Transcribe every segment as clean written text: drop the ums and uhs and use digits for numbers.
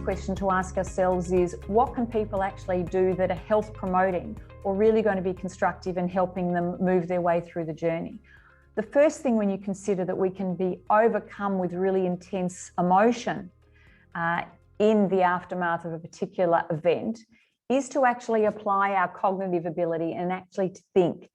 question to ask ourselves is, what can people actually do that are health promoting or really going to be constructive in helping them move their way through the journey? The first thing, when you consider that we can be overcome with really intense emotion in the aftermath of a particular event, is to actually apply our cognitive ability and actually to think.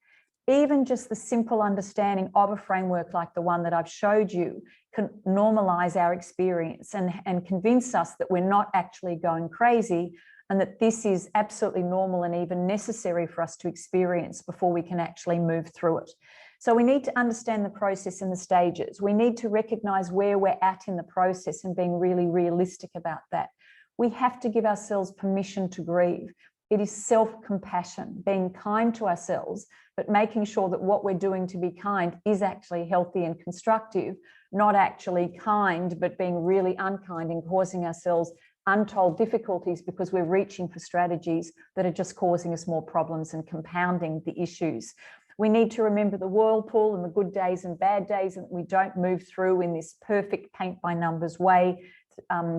Even just the simple understanding of a framework like the one that I've showed you can normalize our experience and convince us that we're not actually going crazy, and that this is absolutely normal and even necessary for us to experience before we can actually move through it. So we need to understand the process and the stages. We need to recognize where we're at in the process and being really realistic about that. We have to give ourselves permission to grieve. It is self-compassion, being kind to ourselves, but making sure that what we're doing to be kind is actually healthy and constructive, not actually kind, but being really unkind and causing ourselves untold difficulties because we're reaching for strategies that are just causing us more problems and compounding the issues. We need to remember the whirlpool and the good days and bad days, and we don't move through in this perfect paint by numbers way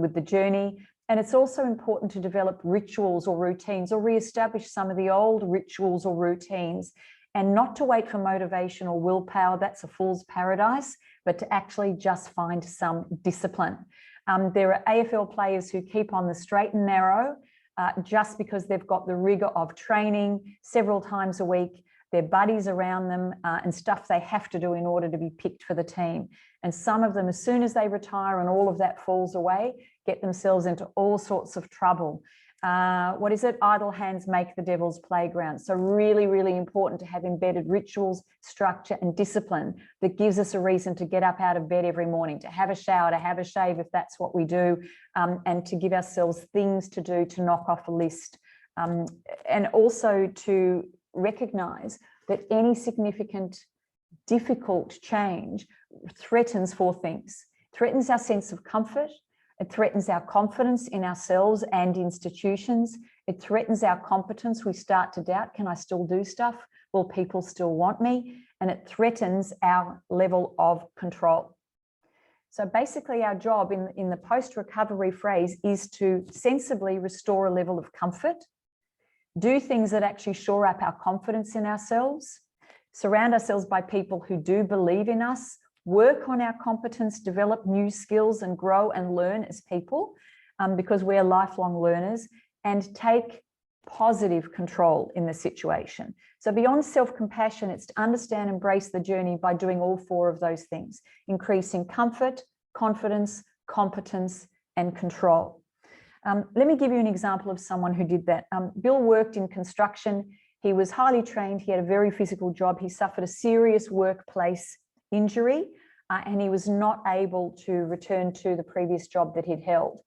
with the journey. And it's also important to develop rituals or routines, or reestablish some of the old rituals or routines, and not to wait for motivation or willpower. That's a fool's paradise, but to actually just find some discipline. There are AFL players who keep on the straight and narrow just because they've got the rigor of training several times a week, their buddies around them, and stuff they have to do in order to be picked for the team. And some of them, as soon as they retire and all of that falls away, get themselves into all sorts of trouble. What is it? Idle hands make the devil's playground. So really, really important to have embedded rituals, structure, and discipline that gives us a reason to get up out of bed every morning, to have a shower, to have a shave if that's what we do, and to give ourselves things to do to knock off a list. And also to recognize that any significant, difficult change threatens four things. Threatens our sense of comfort. It threatens our confidence in ourselves and institutions. It threatens our competence. We start to doubt, can I still do stuff? Will people still want me? And it threatens our level of control. So basically our job in the post-recovery phase is to sensibly restore a level of comfort, do things that actually shore up our confidence in ourselves, surround ourselves by people who do believe in us, work on our competence, develop new skills and grow and learn as people, because we are lifelong learners, and take positive control in the situation. So beyond self-compassion, it's to understand, embrace the journey by doing all four of those things: increasing comfort, confidence, competence, and control. Let me give you an example of someone who did that. Bill worked in construction. He was highly trained. He had a very physical job. He suffered a serious workplace injury, and he was not able to return to the previous job that he'd held.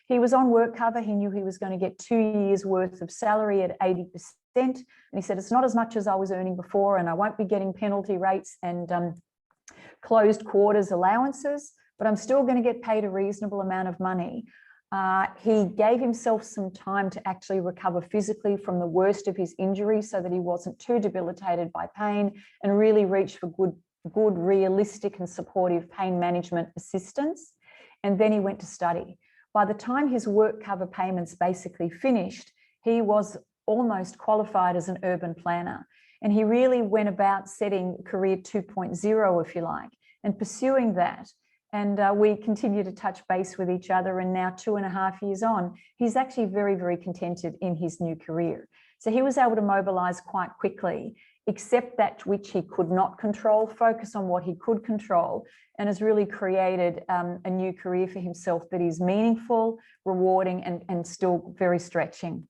He was on work cover. He knew he was going to get 2 years worth of salary at 80%. And he said, it's not as much as I was earning before, and I won't be getting penalty rates and closed quarters allowances, but I'm still going to get paid a reasonable amount of money. He gave himself some time to actually recover physically from the worst of his injury so that he wasn't too debilitated by pain, and really reached for good, realistic and supportive pain management assistance. And then he went to study. By the time his work cover payments basically finished, he was almost qualified as an urban planner. And he really went about setting career 2.0, if you like, and pursuing that. And we continue to touch base with each other. And now 2.5 years on, he's actually very, very contented in his new career. So he was able to mobilize quite quickly, accept that which he could not control, focus on what he could control, and has really created a new career for himself that is meaningful, rewarding, and still very stretching.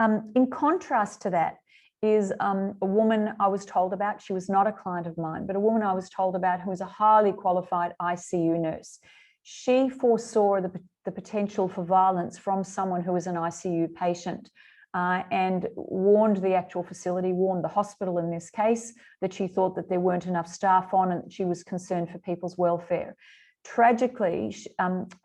In contrast to that is a woman I was told about. She was not a client of mine, but a woman I was told about who was a highly qualified ICU nurse. She foresaw the potential for violence from someone who was an ICU patient, and warned the actual facility, warned the hospital in this case, that she thought that there weren't enough staff on and that she was concerned for people's welfare. Tragically,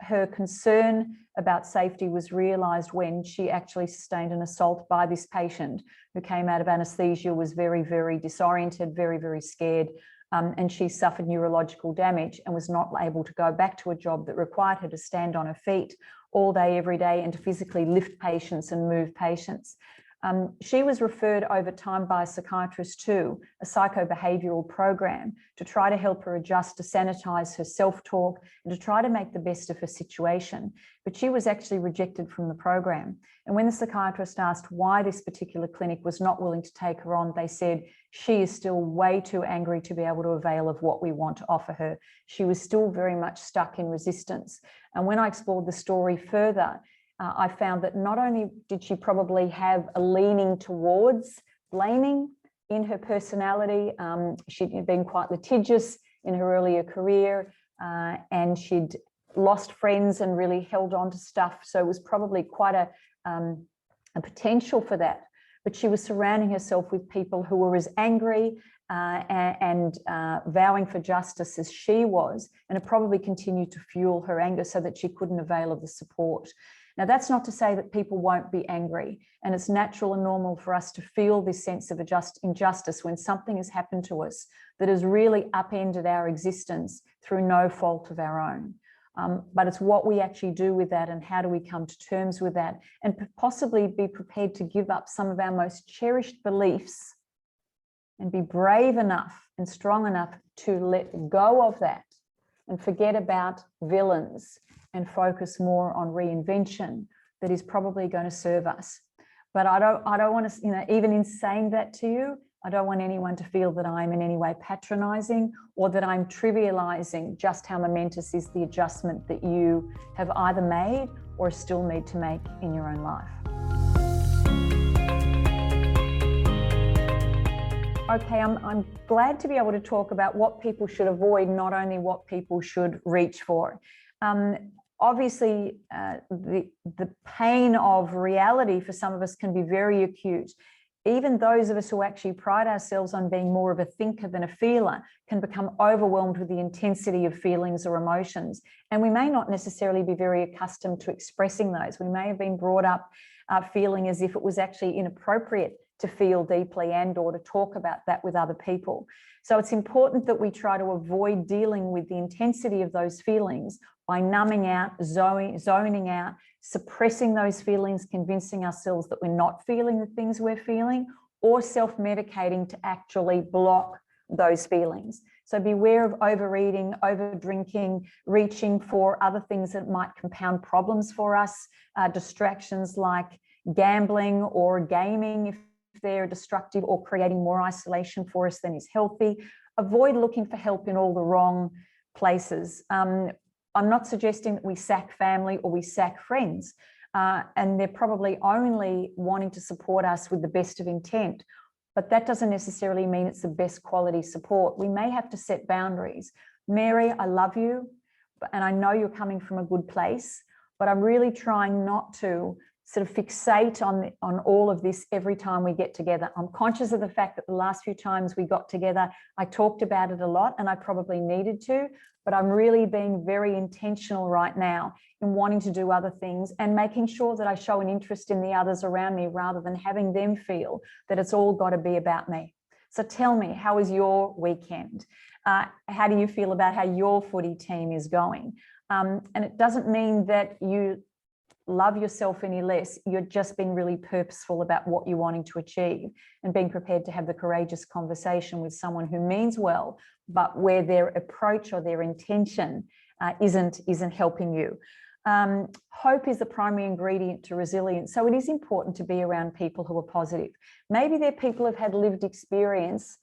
her concern about safety was realised when she actually sustained an assault by this patient who came out of anaesthesia, was very, very disoriented, very, very scared, and she suffered neurological damage and was not able to go back to a job that required her to stand on her feet all day, every day, and to physically lift patients and move patients. She was referred over time by a psychiatrist to a psychobehavioral program to try to help her adjust, to sanitize her self-talk, and to try to make the best of her situation. But she was actually rejected from the program. And when the psychiatrist asked why this particular clinic was not willing to take her on, they said, she is still way too angry to be able to avail of what we want to offer her. She was still very much stuck in resistance. And when I explored the story further, I found that not only did she probably have a leaning towards blaming in her personality, she'd been quite litigious in her earlier career, and she'd lost friends and really held on to stuff. So it was probably quite a potential for that. But she was surrounding herself with people who were as angry and vowing for justice as she was, and it probably continued to fuel her anger so that she couldn't avail of the support. Now, that's not to say that people won't be angry, and it's natural and normal for us to feel this sense of injustice when something has happened to us that has really upended our existence through no fault of our own. But it's what we actually do with that, and how do we come to terms with that, and possibly be prepared to give up some of our most cherished beliefs and be brave enough and strong enough to let go of that and forget about villains and focus more on reinvention that is probably going to serve us. But I don't want to, even in saying that to you, I don't want anyone to feel that I'm in any way patronizing or that I'm trivializing just how momentous is the adjustment that you have either made or still need to make in your own life. Okay, I'm glad to be able to talk about what people should avoid, not only what people should reach for. Obviously, the pain of reality for some of us can be very acute. Even those of us who actually pride ourselves on being more of a thinker than a feeler can become overwhelmed with the intensity of feelings or emotions. And we may not necessarily be very accustomed to expressing those. We may have been brought up feeling as if it was actually inappropriate to feel deeply and or to talk about that with other people. So it's important that we try to avoid dealing with the intensity of those feelings by numbing out, zoning out, suppressing those feelings, convincing ourselves that we're not feeling the things we're feeling, or self-medicating to actually block those feelings. So beware of overeating, over-drinking, reaching for other things that might compound problems for us, distractions like gambling or gaming if they're destructive or creating more isolation for us than is healthy. Avoid looking for help in all the wrong places. I'm not suggesting that we sack family or we sack friends, and they're probably only wanting to support us with the best of intent, but that doesn't necessarily mean it's the best quality support. We may have to set boundaries. Mary, I love you, and I know you're coming from a good place, but I'm really trying not to sort of fixate on all of this every time we get together. I'm conscious of the fact that the last few times we got together, I talked about it a lot, and I probably needed to, but I'm really being very intentional right now in wanting to do other things and making sure that I show an interest in the others around me rather than having them feel that it's all got to be about me. So tell me, how was your weekend? How do you feel about how your footy team is going? And it doesn't mean that you love yourself any less. You're just being really purposeful about what you're wanting to achieve and being prepared to have the courageous conversation with someone who means well, but where their approach or their intention isn't helping you. Hope is the primary ingredient to resilience. So it is important to be around people who are positive. Maybe they're people who've had lived experience,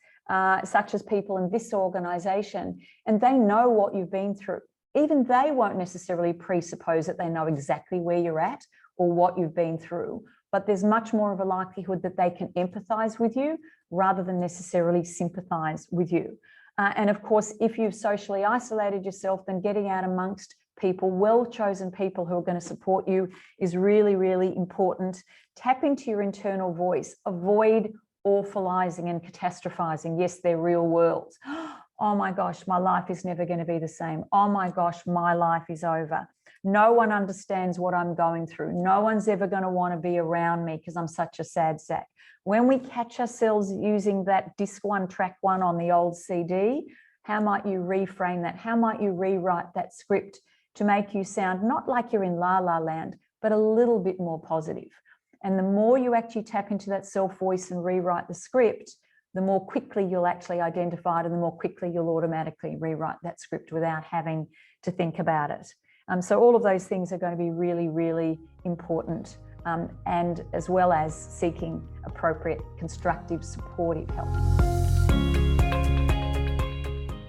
such as people in this organization, and they know what you've been through. Even they won't necessarily presuppose that they know exactly where you're at or what you've been through, but there's much more of a likelihood that they can empathize with you rather than necessarily sympathize with you. And of course, if you've socially isolated yourself, then getting out amongst people, well-chosen people who are going to support you is really, really important. Tap into your internal voice. Avoid awfulizing and catastrophizing. Yes, they're real worlds. Oh my gosh, my life is never going to be the same. Oh my gosh, my life is over. No one understands what I'm going through. No one's ever going to want to be around me because I'm such a sad sack. When we catch ourselves using that disc one, track one on the old CD, how might you reframe that? How might you rewrite that script to make you sound not like you're in la la land, but a little bit more positive. And the more you actually tap into that self-voice and rewrite the script, the more quickly you'll actually identify it, and the more quickly you'll automatically rewrite that script without having to think about it. So all of those things are going to be really, really important, and as well as seeking appropriate, constructive, supportive help.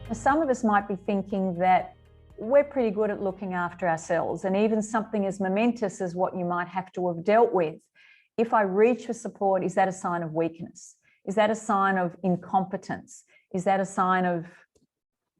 Now, some of us might be thinking that we're pretty good at looking after ourselves, and even something as momentous as what you might have to have dealt with, if I reach for support, is that a sign of weakness? Is that a sign of incompetence? Is that a sign of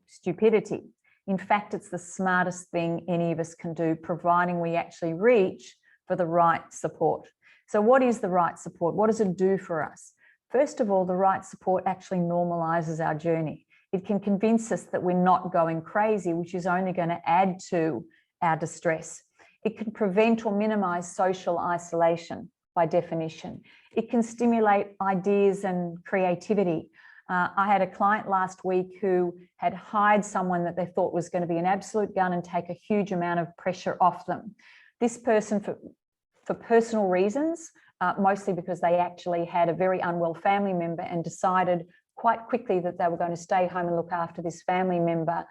stupidity? In fact, it's the smartest thing any of us can do, providing we actually reach for the right support. So what is the right support? What does it do for us? First of all, the right support actually normalizes our journey. It can convince us that we're not going crazy, which is only going to add to our distress. It can prevent or minimize social isolation by definition. It can stimulate ideas and creativity. I had a client last week who had hired someone that they thought was going to be an absolute gun and take a huge amount of pressure off them. This person, for personal reasons, mostly because they actually had a very unwell family member and decided quite quickly that they were going to stay home and look after this family member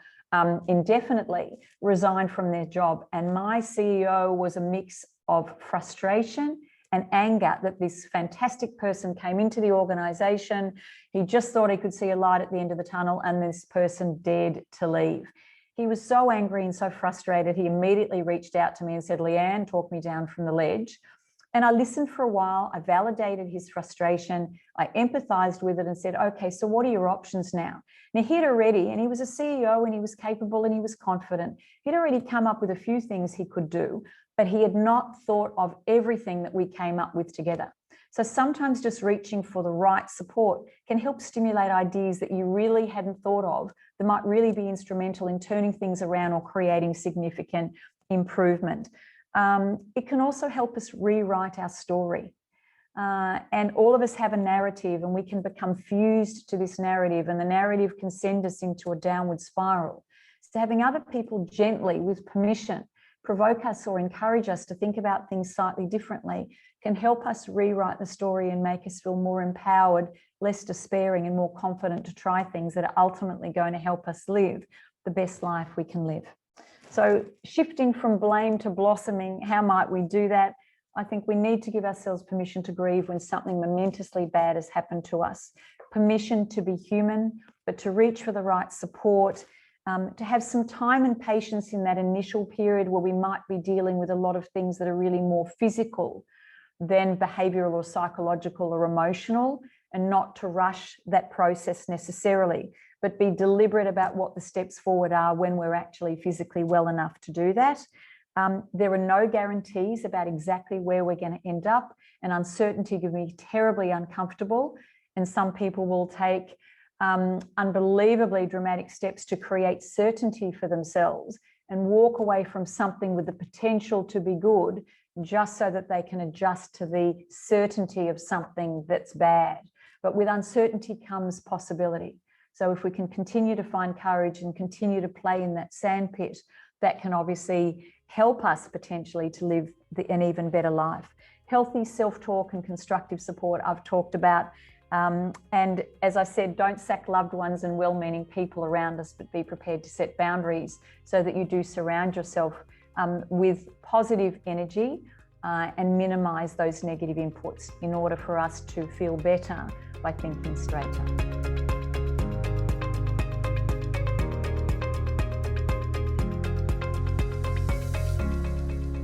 indefinitely, resigned from their job. And my CEO was a mix of frustration and anger that this fantastic person came into the organization. He just thought he could see a light at the end of the tunnel, and this person dared to leave. He was so angry and so frustrated, he immediately reached out to me and said, "Leanne, talk me down from the ledge." And I listened for a while. I validated his frustration. I empathized with it and said, "Okay, so what are your options now?" Now, he'd already, and he was a CEO and he was capable and he was confident, he'd already come up with a few things he could do, but he had not thought of everything that we came up with together. So sometimes just reaching for the right support can help stimulate ideas that you really hadn't thought of that might really be instrumental in turning things around or creating significant improvement. It can also help us rewrite our story. And all of us have a narrative, and we can become fused to this narrative, and the narrative can send us into a downward spiral. So having other people gently, with permission, provoke us or encourage us to think about things slightly differently can help us rewrite the story and make us feel more empowered, less despairing, and more confident to try things that are ultimately going to help us live the best life we can live. So shifting from blame to blossoming, how might we do that? I think we need to give ourselves permission to grieve when something momentously bad has happened to us. Permission to be human, but to reach for the right support, to have some time and patience in that initial period where we might be dealing with a lot of things that are really more physical than behavioral or psychological or emotional, and not to rush that process necessarily, but be deliberate about what the steps forward are when we're actually physically well enough to do that. There are no guarantees about exactly where we're going to end up, and uncertainty can be terribly uncomfortable, and some people will take unbelievably dramatic steps to create certainty for themselves and walk away from something with the potential to be good just so that they can adjust to the certainty of something that's bad. But with uncertainty comes possibility. So if we can continue to find courage and continue to play in that sandpit, that can obviously help us potentially to live an even better life. Healthy self-talk and constructive support I've talked about. And as I said, don't sack loved ones and well-meaning people around us, but be prepared to set boundaries so that you do surround yourself with positive energy and minimize those negative inputs in order for us to feel better by thinking straighter.